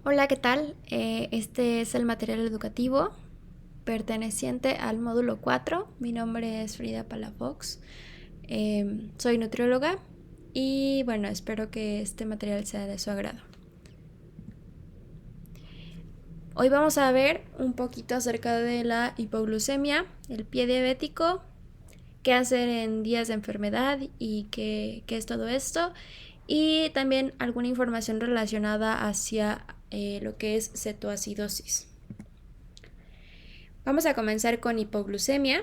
Hola, ¿qué tal? Este es el material educativo perteneciente al módulo 4. Mi nombre es Frida Palafox. Soy nutrióloga y bueno, espero que este material sea de su agrado. Hoy vamos a ver un poquito acerca de la hipoglucemia, el pie diabético, qué hacer en días de enfermedad y qué es todo esto, y también alguna información relacionada hacia lo que es cetoacidosis. Vamos a comenzar con hipoglucemia.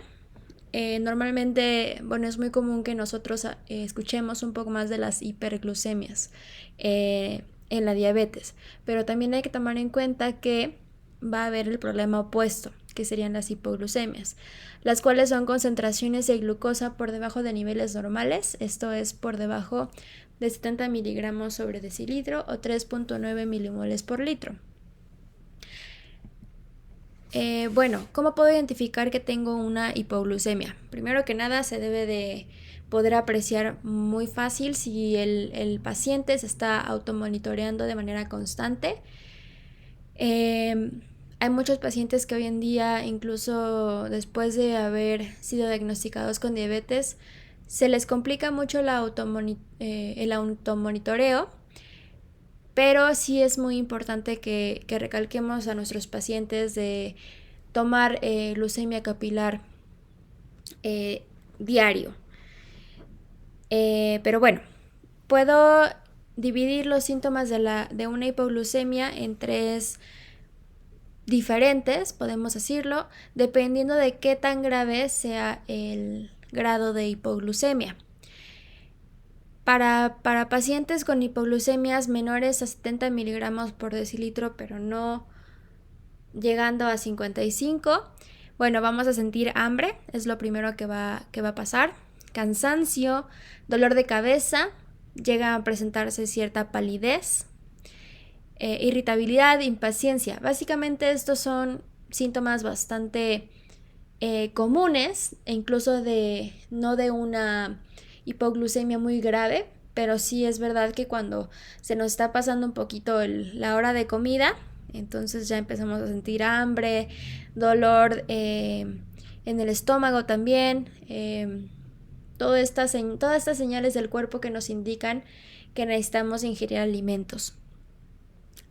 Normalmente, bueno, es muy común que nosotros escuchemos un poco más de las hiperglucemias en la diabetes, pero también hay que tomar en cuenta que va a haber el problema opuesto, que serían las hipoglucemias, las cuales son concentraciones de glucosa por debajo de niveles normales, esto es por debajo de 70 miligramos sobre decilitro o 3.9 milimoles por litro. Bueno, ¿cómo puedo identificar que tengo una hipoglucemia? Primero que nada, se debe de poder apreciar muy fácil si el paciente se está automonitoreando de manera constante. Hay muchos pacientes que hoy en día, incluso después de haber sido diagnosticados con diabetes, se les complica mucho el automonitoreo, pero sí es muy importante que recalquemos a nuestros pacientes de tomar glucemia capilar diario. Pero bueno, puedo dividir los síntomas de una hipoglucemia en tres diferentes, podemos decirlo, dependiendo de qué tan grave sea el grado de hipoglucemia. Para pacientes con hipoglucemias menores a 70 miligramos por decilitro, pero no llegando a 55, bueno, vamos a sentir hambre, es lo primero que va a pasar. Cansancio, dolor de cabeza, llega a presentarse cierta palidez, irritabilidad, impaciencia. Básicamente estos son síntomas bastante comunes, e incluso no de una hipoglucemia muy grave, pero sí es verdad que cuando se nos está pasando un poquito la hora de comida, entonces ya empezamos a sentir hambre, dolor en el estómago también, todas estas señales del cuerpo que nos indican que necesitamos ingerir alimentos.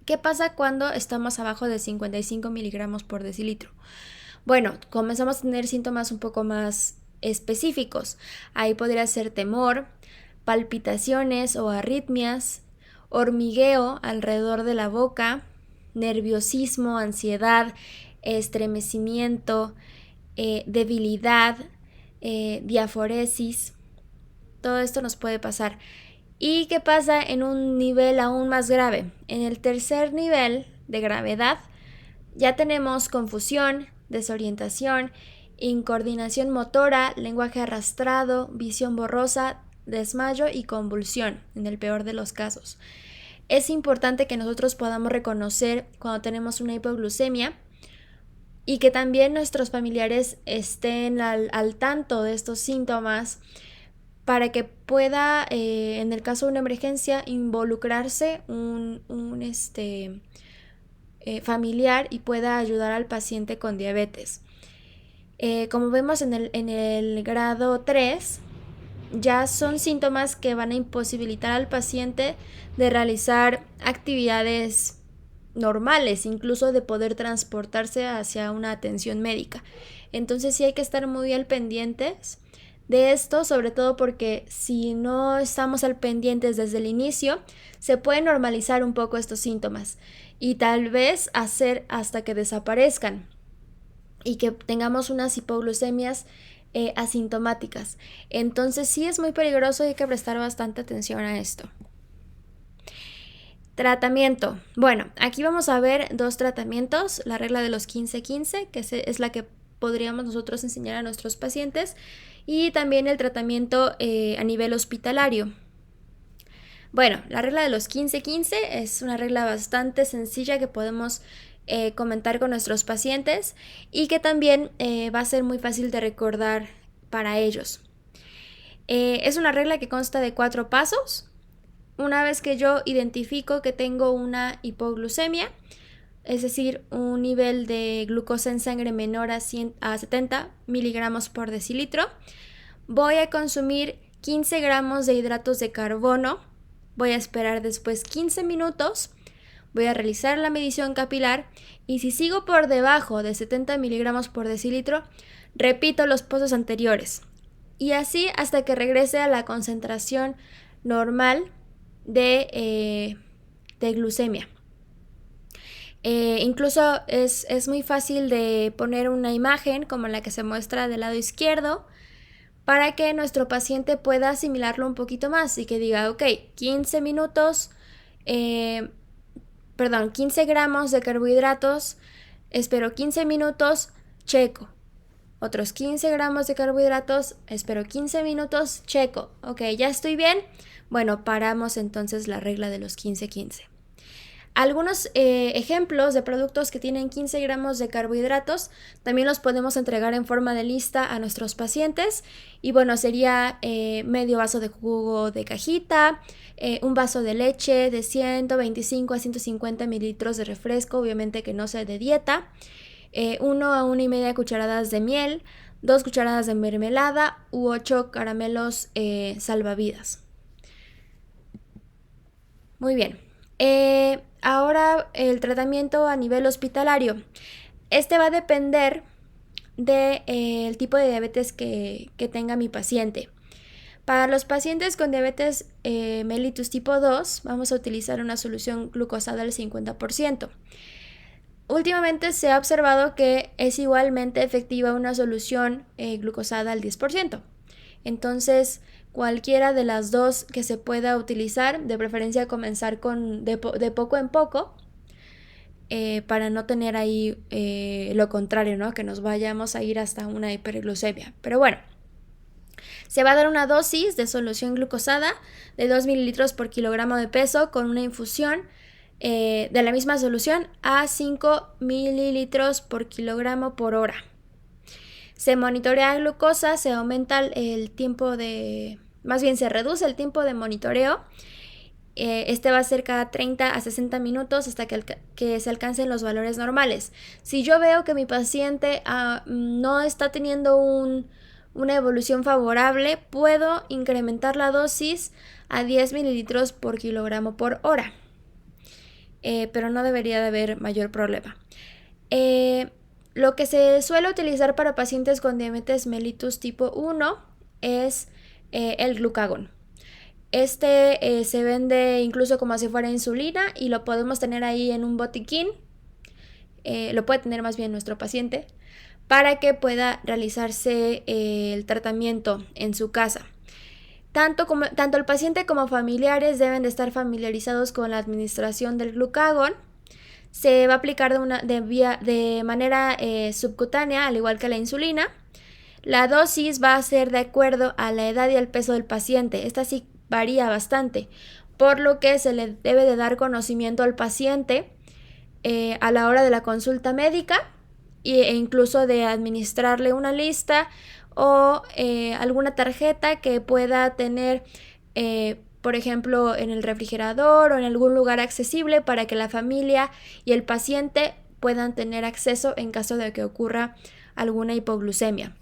¿Qué pasa cuando estamos abajo de 55 miligramos por decilitro? Bueno, comenzamos a tener síntomas un poco más específicos. Ahí podría ser temor, palpitaciones o arritmias, hormigueo alrededor de la boca, nerviosismo, ansiedad, estremecimiento, debilidad, diaforesis. Todo esto nos puede pasar. ¿Y qué pasa en un nivel aún más grave? En el tercer nivel de gravedad ya tenemos confusión, desorientación, incoordinación motora, lenguaje arrastrado, visión borrosa, desmayo y convulsión, en el peor de los casos. Es importante que nosotros podamos reconocer cuando tenemos una hipoglucemia y que también nuestros familiares estén al tanto de estos síntomas para que pueda, en el caso de una emergencia, involucrarse un familiar y pueda ayudar al paciente con diabetes. Como vemos en el grado 3, ya son síntomas que van a imposibilitar al paciente de realizar actividades normales, incluso de poder transportarse hacia una atención médica. Entonces sí hay que estar muy al pendientes de esto, sobre todo porque si no estamos al pendientes desde el inicio, se pueden normalizar un poco estos síntomas y tal vez hacer hasta que desaparezcan y que tengamos unas hipoglucemias asintomáticas. Entonces sí es muy peligroso y hay que prestar bastante atención a esto. Tratamiento. Bueno, aquí vamos a ver dos tratamientos. La regla de los 15-15, que es la que podríamos nosotros enseñar a nuestros pacientes, y también el tratamiento a nivel hospitalario. Bueno, la regla de los 15-15 es una regla bastante sencilla que podemos comentar con nuestros pacientes y que también va a ser muy fácil de recordar para ellos. Es una regla que consta de 4 pasos. Una vez que yo identifico que tengo una hipoglucemia, es decir, un nivel de glucosa en sangre menor a 70 miligramos por decilitro, voy a consumir 15 gramos de hidratos de carbono, voy a esperar después 15 minutos, voy a realizar la medición capilar y si sigo por debajo de 70 miligramos por decilitro, repito los pasos anteriores y así hasta que regrese a la concentración normal de glucemia. Incluso es muy fácil de poner una imagen como la que se muestra del lado izquierdo para que nuestro paciente pueda asimilarlo un poquito más y que diga, ok, 15 gramos de carbohidratos, espero 15 minutos, checo. Otros 15 gramos de carbohidratos, espero 15 minutos, checo. Ok, ya estoy bien. Bueno, paramos entonces la regla de los 15-15. Algunos ejemplos de productos que tienen 15 gramos de carbohidratos también los podemos entregar en forma de lista a nuestros pacientes y bueno, sería medio vaso de jugo de cajita, un vaso de leche de 125 a 150 mililitros de refresco, obviamente que no sea de dieta, 1 a 1,5 cucharadas de miel, 2 cucharadas de mermelada u 8 caramelos salvavidas. Muy bien. Ahora el tratamiento a nivel hospitalario. Este va a depender del tipo de diabetes que tenga mi paciente. Para los pacientes con diabetes mellitus tipo 2 vamos a utilizar una solución glucosada al 50%. Últimamente se ha observado que es igualmente efectiva una solución glucosada al 10%. Entonces, cualquiera de las dos que se pueda utilizar, de preferencia comenzar de poco en poco, para no tener ahí lo contrario, ¿no? Que nos vayamos a ir hasta una hiperglucemia. Pero bueno, se va a dar una dosis de solución glucosada de 2 mililitros por kilogramo de peso con una infusión de la misma solución a 5 mililitros por kilogramo por hora. Se monitorea glucosa, se aumenta el tiempo se reduce el tiempo de monitoreo. Este va a ser cada 30 a 60 minutos hasta que se alcancen los valores normales. Si yo veo que mi paciente no está teniendo una evolución favorable, puedo incrementar la dosis a 10 mililitros por kilogramo por hora. Pero no debería de haber mayor problema. Lo que se suele utilizar para pacientes con diabetes mellitus tipo 1 es el glucagón. Se vende incluso como si fuera insulina y lo podemos tener ahí en un botiquín. Lo puede tener más bien nuestro paciente para que pueda realizarse el tratamiento en su casa. Tanto el paciente como familiares deben de estar familiarizados con la administración del glucagón. Se va a aplicar de manera subcutánea, al igual que la insulina. La dosis va a ser de acuerdo a la edad y al peso del paciente. Esta sí varía bastante, por lo que se le debe de dar conocimiento al paciente a la hora de la consulta médica e incluso de administrarle una lista o alguna tarjeta que pueda tener por ejemplo, en el refrigerador o en algún lugar accesible para que la familia y el paciente puedan tener acceso en caso de que ocurra alguna hipoglucemia.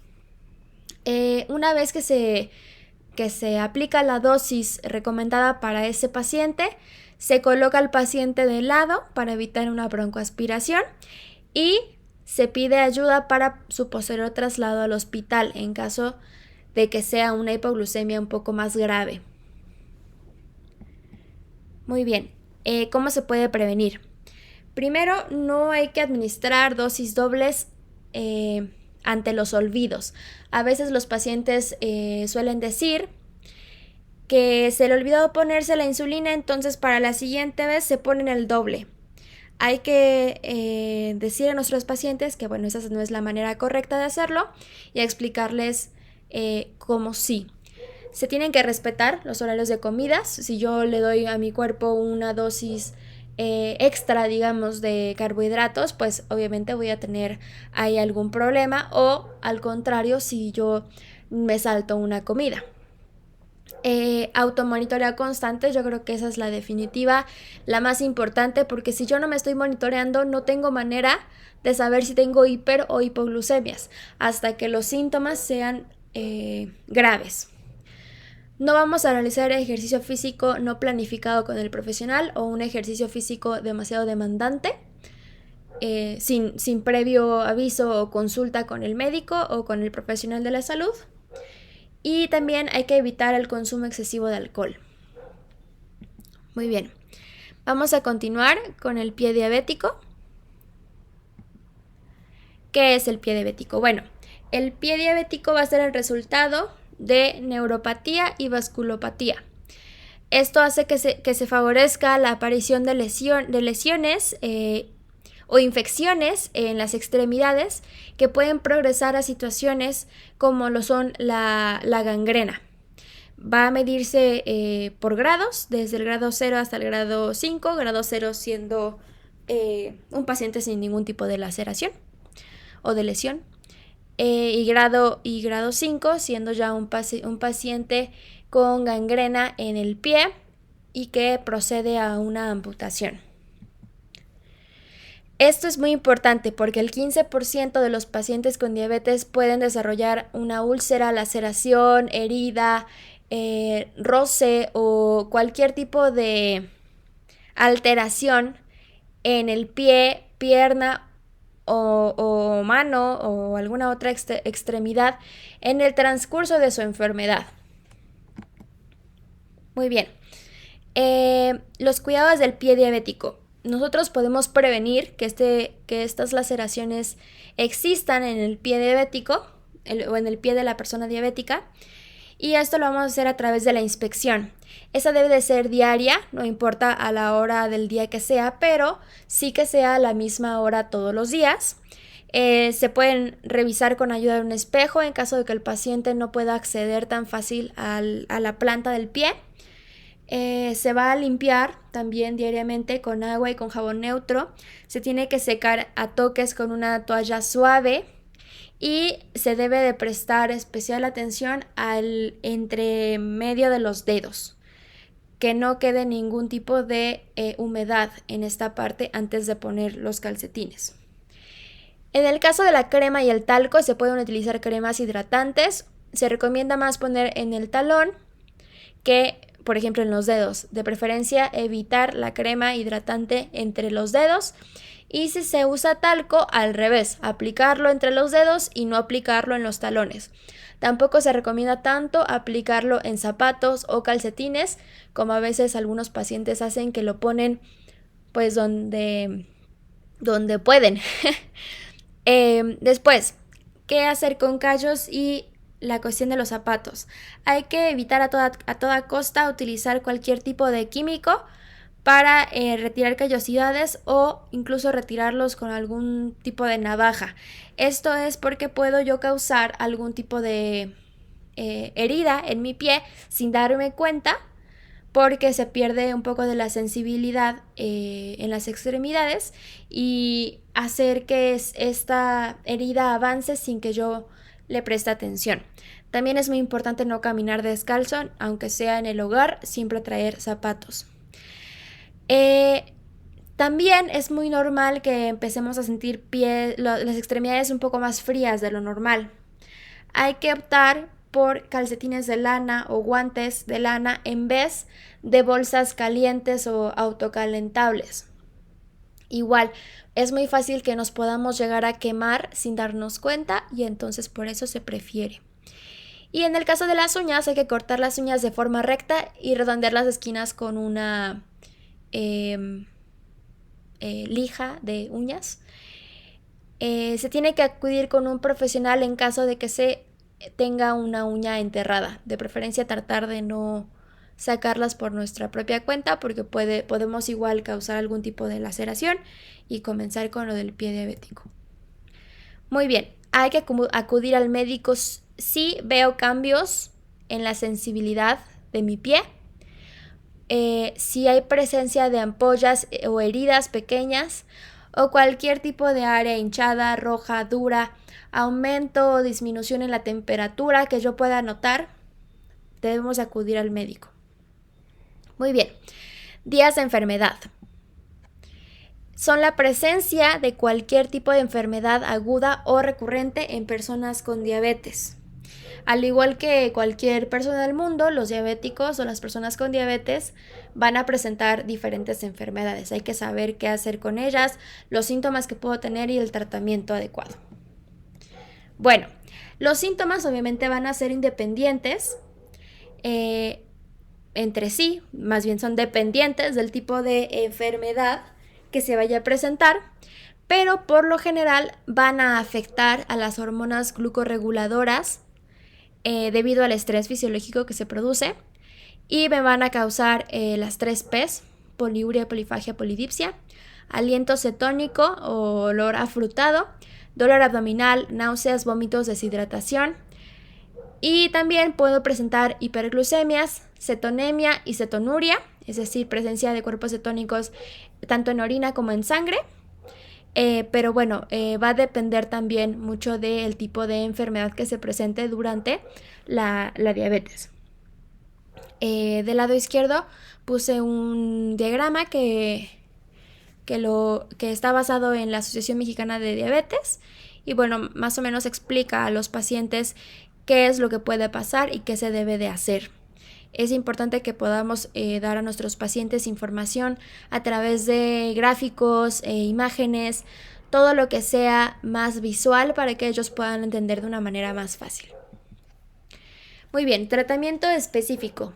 Una vez que se aplica la dosis recomendada para ese paciente, se coloca al paciente de lado para evitar una broncoaspiración y se pide ayuda para su posterior traslado al hospital en caso de que sea una hipoglucemia un poco más grave. Muy bien, ¿cómo se puede prevenir? Primero, no hay que administrar dosis dobles ante los olvidos. A veces los pacientes suelen decir que se le olvidó ponerse la insulina, entonces para la siguiente vez se ponen el doble. Hay que decir a nuestros pacientes que bueno, esa no es la manera correcta de hacerlo y explicarles cómo sí. Se tienen que respetar los horarios de comidas. Si yo le doy a mi cuerpo una dosis extra, digamos, de carbohidratos, pues obviamente voy a tener ahí algún problema o al contrario, si yo me salto una comida. Automonitorea constante, yo creo que esa es la definitiva, la más importante, porque si yo no me estoy monitoreando, no tengo manera de saber si tengo hiper o hipoglucemias, hasta que los síntomas sean graves. No vamos a realizar ejercicio físico no planificado con el profesional o un ejercicio físico demasiado demandante, sin previo aviso o consulta con el médico o con el profesional de la salud. Y también hay que evitar el consumo excesivo de alcohol. Muy bien, vamos a continuar con el pie diabético. ¿Qué es el pie diabético? Bueno, el pie diabético va a ser el resultado de neuropatía y vasculopatía. Esto hace que se favorezca la aparición de lesiones o infecciones en las extremidades que pueden progresar a situaciones como lo son la gangrena. Va a medirse por grados, desde el grado 0 hasta el grado 5, grado 0 siendo un paciente sin ningún tipo de laceración o de lesión, y grado 5 siendo ya un paciente con gangrena en el pie y que procede a una amputación. Esto es muy importante porque el 15% de los pacientes con diabetes pueden desarrollar una úlcera, laceración, herida, roce o cualquier tipo de alteración en el pie, pierna o mano o alguna otra extremidad en el transcurso de su enfermedad. Muy bien. Los cuidados del pie diabético. Nosotros podemos prevenir que estas laceraciones existan en el pie diabético o en el pie de la persona diabética, y esto lo vamos a hacer a través de la inspección. Esa debe de ser diaria, no importa a la hora del día que sea, pero sí que sea a la misma hora todos los días. Se pueden revisar con ayuda de un espejo en caso de que el paciente no pueda acceder tan fácil a la planta del pie. Se va a limpiar también diariamente con agua y con jabón neutro. Se tiene que secar a toques con una toalla suave y se debe de prestar especial atención al entre medio de los dedos, que no quede ningún tipo de humedad en esta parte antes de poner los calcetines. En el caso de la crema y el talco, se pueden utilizar cremas hidratantes. Se recomienda más poner en el talón que, por ejemplo, en los dedos. De preferencia, evitar la crema hidratante entre los dedos. Y si se usa talco, al revés, aplicarlo entre los dedos y no aplicarlo en los talones. Tampoco se recomienda tanto aplicarlo en zapatos o calcetines, como a veces algunos pacientes hacen, que lo ponen pues donde pueden. Después, ¿qué hacer con callos y la cuestión de los zapatos? Hay que evitar a toda costa utilizar cualquier tipo de químico para retirar callosidades o incluso retirarlos con algún tipo de navaja. Esto es porque puedo yo causar algún tipo de herida en mi pie sin darme cuenta, porque se pierde un poco de la sensibilidad en las extremidades y hacer que esta herida avance sin que yo le preste atención. También es muy importante no caminar descalzo, aunque sea en el hogar, siempre traer zapatos. También es muy normal que empecemos a sentir las extremidades un poco más frías de lo normal. Hay que optar por calcetines de lana o guantes de lana en vez de bolsas calientes o autocalentables. Igual, es muy fácil que nos podamos llegar a quemar sin darnos cuenta, y entonces por eso se prefiere. Y en el caso de las uñas, hay que cortar las uñas de forma recta y redondear las esquinas con una lija de uñas. Se tiene que acudir con un profesional en caso de que se tenga una uña enterrada. De preferencia tratar de no sacarlas por nuestra propia cuenta, porque podemos igual causar algún tipo de laceración y comenzar con lo del pie diabético. Muy bien, hay que acudir al médico si veo cambios en la sensibilidad de mi pie, si hay presencia de ampollas o heridas pequeñas o cualquier tipo de área hinchada, roja, dura, aumento o disminución en la temperatura que yo pueda notar. debemos acudir al médico. Muy bien, días de enfermedad. Son la presencia de cualquier tipo de enfermedad aguda o recurrente en personas con diabetes. Al igual que cualquier persona del mundo, los diabéticos o las personas con diabetes van a presentar diferentes enfermedades. Hay que saber qué hacer con ellas, los síntomas que puedo tener y el tratamiento adecuado. Bueno, los síntomas obviamente van a ser independientes entre sí, más bien son dependientes del tipo de enfermedad que se vaya a presentar, pero por lo general van a afectar a las hormonas glucorreguladoras debido al estrés fisiológico que se produce y me van a causar las 3 P's, poliuria, polifagia, polidipsia, aliento cetónico o olor afrutado, dolor abdominal, náuseas, vómitos, deshidratación. Y también puedo presentar hiperglucemias, cetonemia y cetonuria, es decir, presencia de cuerpos cetónicos tanto en orina como en sangre. Pero bueno, va a depender también mucho del tipo de enfermedad que se presente durante la diabetes. Del lado izquierdo puse un diagrama que está basado en la Asociación Mexicana de Diabetes y bueno, más o menos explica a los pacientes qué es lo que puede pasar y qué se debe de hacer. Es importante que podamos dar a nuestros pacientes información a través de gráficos, imágenes, todo lo que sea más visual para que ellos puedan entender de una manera más fácil. Muy bien, tratamiento específico.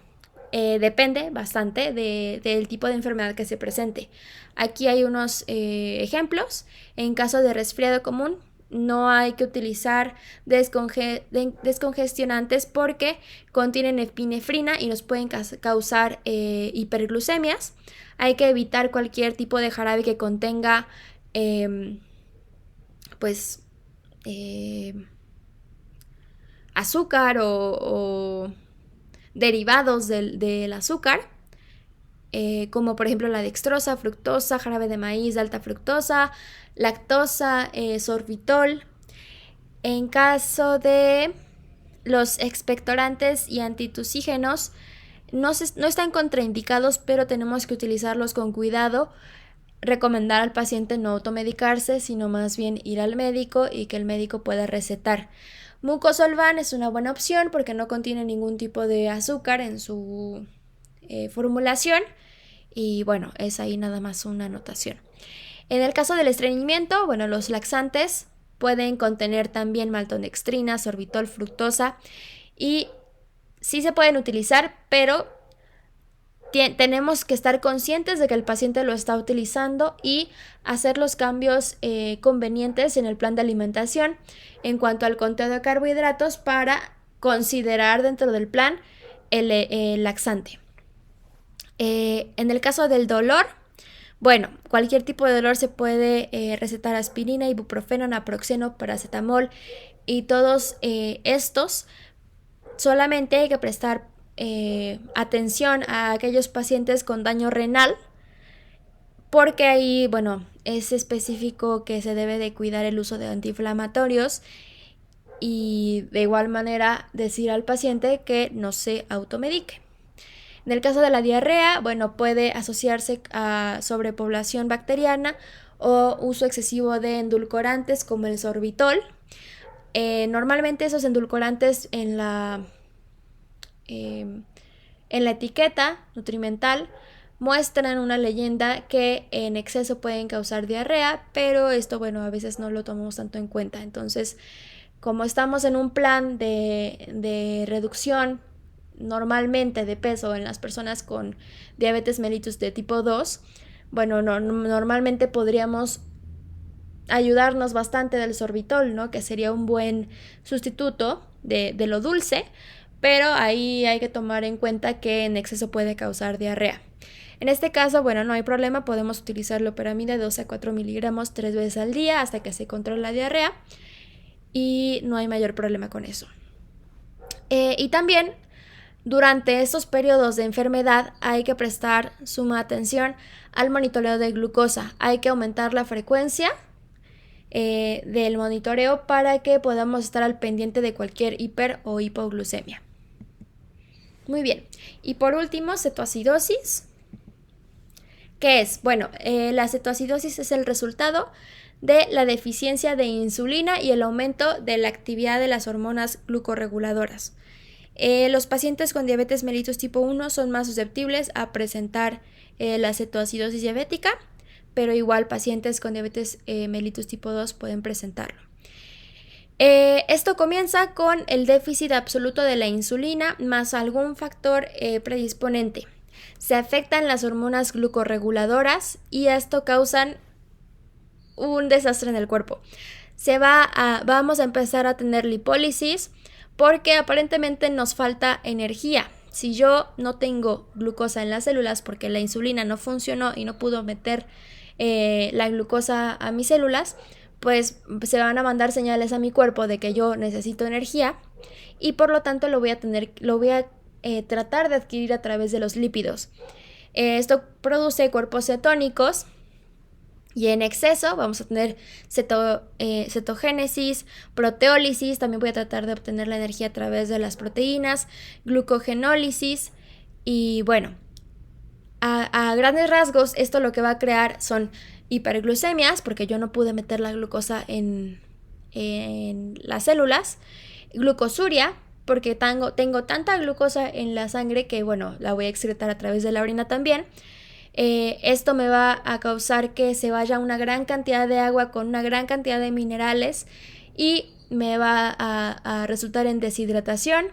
Depende bastante del tipo de enfermedad que se presente. Aquí hay unos ejemplos. En caso de resfriado común, no hay que utilizar descongestionantes porque contienen epinefrina y nos pueden causar hiperglucemias. Hay que evitar cualquier tipo de jarabe que contenga azúcar o derivados del azúcar, como por ejemplo la dextrosa, fructosa, jarabe de maíz de alta fructosa, lactosa, sorbitol. En caso de los expectorantes y antitusígenos, no están contraindicados, pero tenemos que utilizarlos con cuidado. Recomendar al paciente no automedicarse, sino más bien ir al médico y que el médico pueda recetar. Mucosolvan es una buena opción porque no contiene ningún tipo de azúcar en su formulación y bueno, es ahí nada más una anotación. En el caso del estreñimiento, bueno, los laxantes pueden contener también maltodextrina, sorbitol, fructosa y sí se pueden utilizar, pero tenemos que estar conscientes de que el paciente lo está utilizando y hacer los cambios convenientes en el plan de alimentación en cuanto al conteo de carbohidratos para considerar dentro del plan el laxante. En el caso del dolor, bueno, cualquier tipo de dolor se puede recetar aspirina, ibuprofeno, naproxeno, paracetamol y todos estos. Solamente hay que prestar atención a aquellos pacientes con daño renal porque ahí, bueno, es específico que se debe de cuidar el uso de antiinflamatorios y de igual manera decir al paciente que no se automedique. En el caso de la diarrea, bueno, puede asociarse a sobrepoblación bacteriana o uso excesivo de endulcorantes como el sorbitol. Normalmente esos endulcorantes en la etiqueta nutrimental muestran una leyenda que en exceso pueden causar diarrea, pero esto, bueno, a veces no lo tomamos tanto en cuenta. Entonces, como estamos en un plan de reducción normalmente de peso en las personas con diabetes mellitus de tipo 2, bueno, normalmente podríamos ayudarnos bastante del sorbitol, ¿no? Que sería un buen sustituto de lo dulce, pero ahí hay que tomar en cuenta que en exceso puede causar diarrea. En este caso, bueno, no hay problema, podemos utilizar loperamida de 2 a 4 miligramos 3 veces al día hasta que se controle la diarrea y no hay mayor problema con eso. Y también durante estos periodos de enfermedad hay que prestar suma atención al monitoreo de glucosa. Hay que aumentar la frecuencia del monitoreo para que podamos estar al pendiente de cualquier hiper o hipoglucemia. Muy bien. Y por último, cetoacidosis. ¿Qué es? Bueno, la cetoacidosis es el resultado de la deficiencia de insulina y el aumento de la actividad de las hormonas glucorreguladoras. Los pacientes con diabetes mellitus tipo 1 son más susceptibles a presentar la cetoacidosis diabética, pero igual pacientes con diabetes mellitus tipo 2 pueden presentarlo. Esto comienza con el déficit absoluto de la insulina más algún factor predisponente. Se afectan las hormonas glucorreguladoras y esto causa un desastre en el cuerpo. Vamos a empezar a tener lipólisis porque aparentemente nos falta energía. Si yo no tengo glucosa en las células porque la insulina no funcionó y no pudo meter la glucosa a mis células, pues se van a mandar señales a mi cuerpo de que yo necesito energía y por lo tanto lo voy a tratar de adquirir a través de los lípidos. Esto produce cuerpos cetónicos y en exceso vamos a tener cetogénesis, proteólisis, también voy a tratar de obtener la energía a través de las proteínas, glucogenólisis y bueno, a grandes rasgos esto lo que va a crear son hiperglucemias porque yo no pude meter la glucosa en las células, glucosuria porque tengo tanta glucosa en la sangre que bueno, la voy a excretar a través de la orina también. Esto me va a causar que se vaya una gran cantidad de agua con una gran cantidad de minerales y me va a resultar en deshidratación.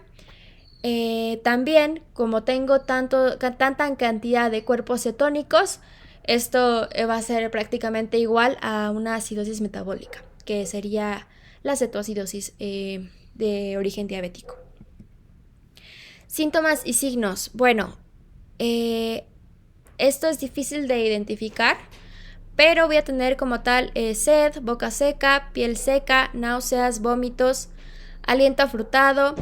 También, como tengo tanta cantidad de cuerpos cetónicos, esto va a ser prácticamente igual a una acidosis metabólica, que sería la cetoacidosis de origen diabético. Síntomas y signos. Bueno, esto es difícil de identificar, pero voy a tener como tal sed, boca seca, piel seca, náuseas, vómitos, aliento afrutado.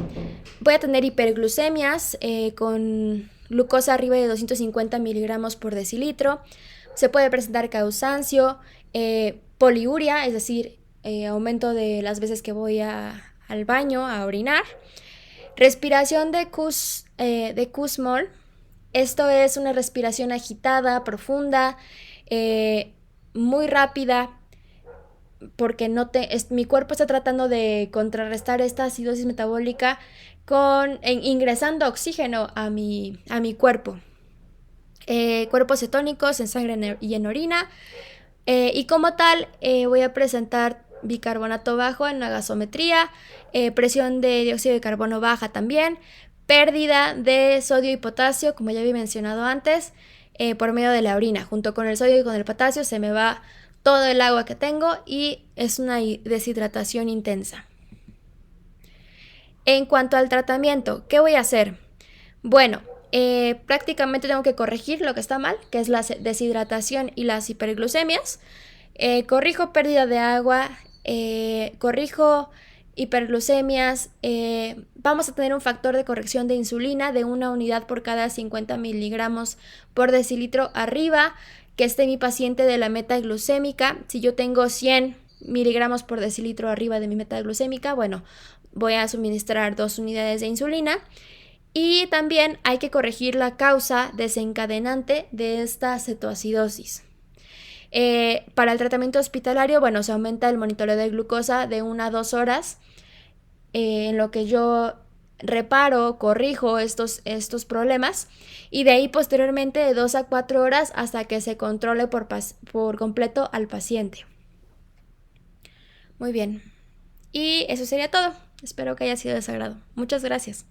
Voy a tener hiperglucemias con glucosa arriba de 250 miligramos por decilitro. Se puede presentar cansancio, poliuria, es decir, aumento de las veces que voy al baño a orinar. Respiración de Kussmaul. Esto es una respiración agitada, profunda, muy rápida, porque mi cuerpo está tratando de contrarrestar esta acidosis metabólica ingresando oxígeno a mi cuerpo. Cuerpos cetónicos en sangre y en orina. Y como tal, voy a presentar bicarbonato bajo en la gasometría, presión de dióxido de carbono baja también, pérdida de sodio y potasio, como ya había mencionado antes, por medio de la orina. Junto con el sodio y con el potasio se me va todo el agua que tengo y es una deshidratación intensa. En cuanto al tratamiento, ¿qué voy a hacer? Bueno, prácticamente tengo que corregir lo que está mal, que es la deshidratación y las hiperglucemias. Corrijo pérdida de agua, corrijo hiperglucemias. Vamos a tener un factor de corrección de insulina de 1 unidad por cada 50 miligramos por decilitro arriba, que esté mi paciente de la meta glucémica. Si yo tengo 100 miligramos por decilitro arriba de mi meta glucémica, bueno, voy a suministrar 2 unidades de insulina. Y también hay que corregir la causa desencadenante de esta cetoacidosis. Para el tratamiento hospitalario, bueno, se aumenta el monitoreo de glucosa de 1 a 2 horas, en lo que yo reparo, corrijo estos problemas, y de ahí posteriormente de 2 a 4 horas hasta que se controle por completo al paciente. Muy bien. Y eso sería todo. Espero que haya sido de su agrado. Muchas gracias.